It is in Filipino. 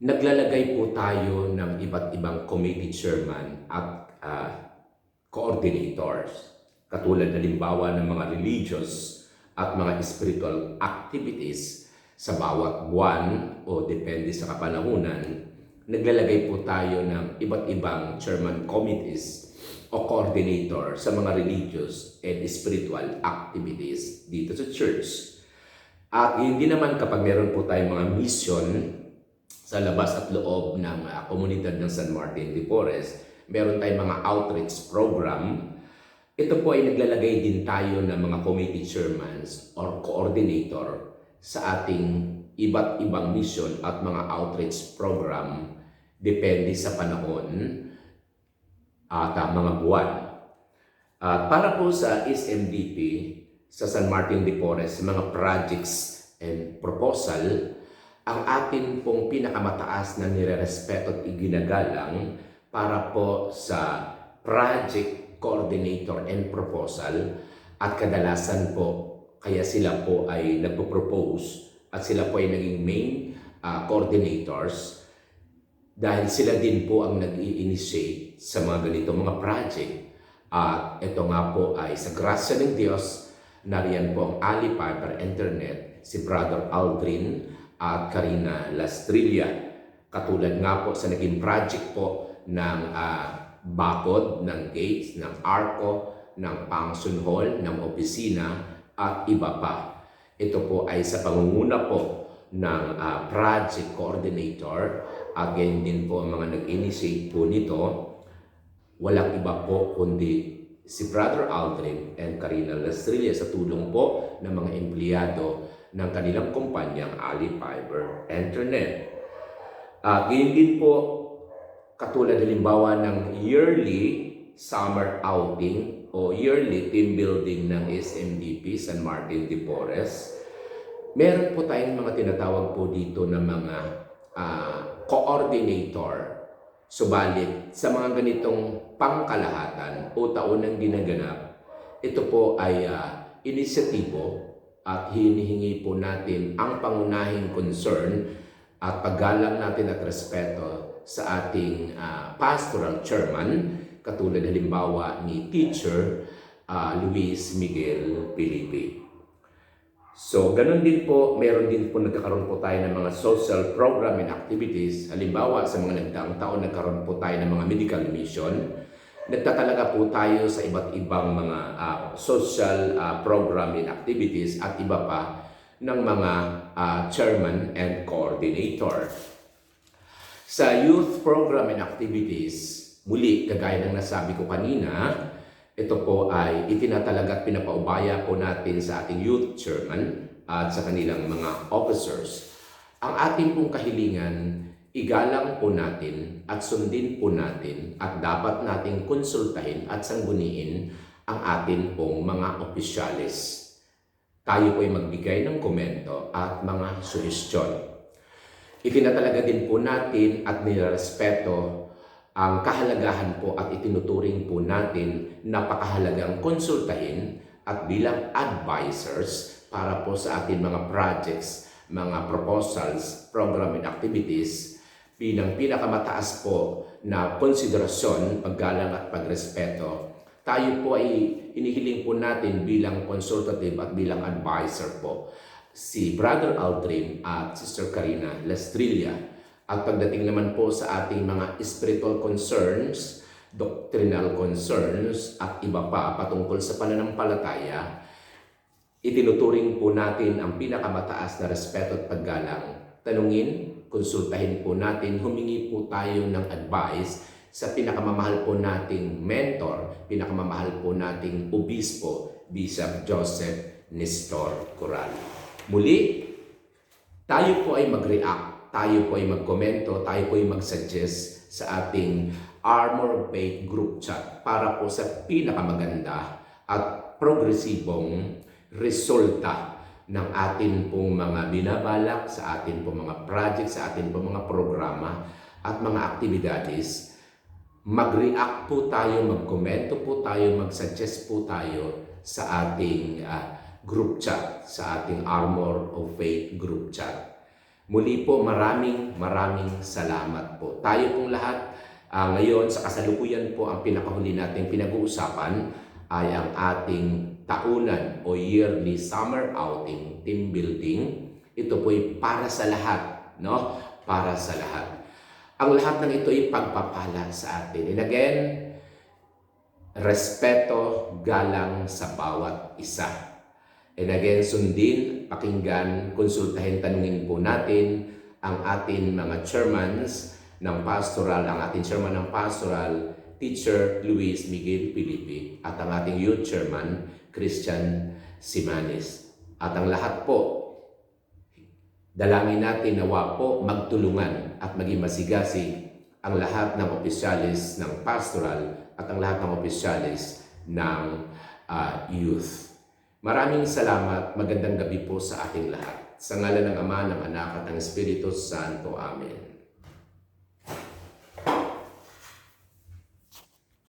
Naglalagay po tayo ng iba't ibang committee chairman at coordinators. Katulad halimbawa ng mga religious at mga spiritual activities sa bawat buwan o depende sa kapanahunan, naglalagay po tayo ng iba't ibang chairman committees o coordinator sa mga religious and spiritual activities dito sa church. At hindi naman kapag meron po tayong mga mission sa labas at loob ng komunidad ng San Martin de Porres, meron tayong mga outreach program. Ito po ay naglalagay din tayo ng mga committee chairmans or coordinator sa ating iba't ibang mission at mga outreach program depende sa panahon at mga buwan. Para po sa SMDP sa San Martin de Porres, mga projects and proposal, ang atin pong pinakamataas na nirerespeto at iginagalang para po sa project coordinator and proposal, at kadalasan po kaya sila po ay nagpo-propose at sila po ay naging main coordinators dahil sila din po ang nag-i-initiate sa mga ganitong mga project. At ito nga po ay sa grasya ng Diyos, nariyan po ang Ali Piper Internet, si Brother Aldrin at Karina Lastrilla. Katulad nga po sa naging project po ng bakod, ng gates, ng arko, ng function hall, ng opisina at iba pa. Ito po ay sa pangunguna po ng project coordinator. Again din po ang mga nag-initiate po nito. Walang iba po kundi si Brother Aldrin and Karina Lastrilla sa tulong po ng mga empleyado ng kanilang kumpanyang Ali Fiber Internet. Ganyan din po katulad halimbawa ng yearly summer outing o yearly team building ng SMDP San Martin de Porres. Meron po tayong mga tinatawag po dito na mga coordinator. Subalit sa mga ganitong pangkalahatan o taonang ginaganap, ito po ay inisyatibo at hinihingi po natin ang pangunahing concern at paggalang natin at respeto sa ating pastoral chairman, katulad halimbawa ni Teacher Luis Miguel Filipe. So, ganun din po, meron din po nagkakaroon po tayo ng mga social program and activities. Halimbawa, sa mga nagdaang taon, nagkaroon po tayo ng mga medical mission. Nagtatalaga po tayo sa iba't ibang mga social program and activities at iba pa ng mga chairman and coordinator. Sa youth program and activities, muli, kagaya ng nasabi ko kanina, ito po ay itinatalaga at pinapaubaya po natin sa ating youth chairman at sa kanilang mga officers. Ang ating pong kahilingan, igalang po natin at sundin po natin at dapat nating konsultahin at sangguniin ang atin pong mga opisyalis. Tayo po ay magbigay ng komento at mga suhestyon. Itinatalaga din po natin at nirespeto ang kahalagahan po at itinuturing po natin napakahalagang konsultahin at bilang advisors para po sa ating mga projects, mga proposals, program and activities, bilang pinakamataas po na konsiderasyon, paggalang at pagrespeto. Tayo po ay inihiling po natin bilang consultative at bilang advisor po si Brother Aldrin at Sister Karina Lastrilla. At pagdating naman po sa ating mga spiritual concerns, doctrinal concerns at iba pa patungkol sa pananampalataya, itinuturing po natin ang pinakamataas na respeto at paggalang. Tanungin, konsultahin po natin, humingi po tayo ng advice sa pinakamamahal po nating mentor, pinakamamahal po nating obispo, Bishop Joseph Nestor Corral. Muli, tayo po ay mag-react, tayo po ay magkomento, tayo po ay mag-suggest sa ating Armor of Faith group chat para po sa pinakamaganda at progresibong resulta ng atin pong mga binabalak, sa atin pong mga project, sa atin pong mga programa at mga aktibidades. Mag-react po tayo, magkomento po tayo, mag-suggest po tayo sa ating group chat, sa ating Armor of Faith group chat. Muli po, maraming salamat po. Tayo pong lahat ngayon sa kasalukuyan po, ang pinakahuli nating pinag-uusapan ay ang ating taunan o yearly summer outing, team building. Ito po ay para sa lahat, no? Para sa lahat. Ang lahat ng ito ay pagpapala sa atin. And again, respeto, galang sa bawat isa. And again, sundin, pakinggan, konsultahin, tanungin po natin ang ating mga chairmans ng pastoral, ang ating chairman ng pastoral, Teacher Luis Miguel Pilipi, at ang ating youth chairman, Christian Simanis. At ang lahat po, dalangin natin nawa po magtulungan at maging masigasig ang lahat ng opisyalis ng pastoral at ang lahat ng opisyalis ng youth. Maraming salamat, magandang gabi po sa ating lahat. Sa ngalan ng Ama, ng Anak at ng Espiritu Santo. Amen.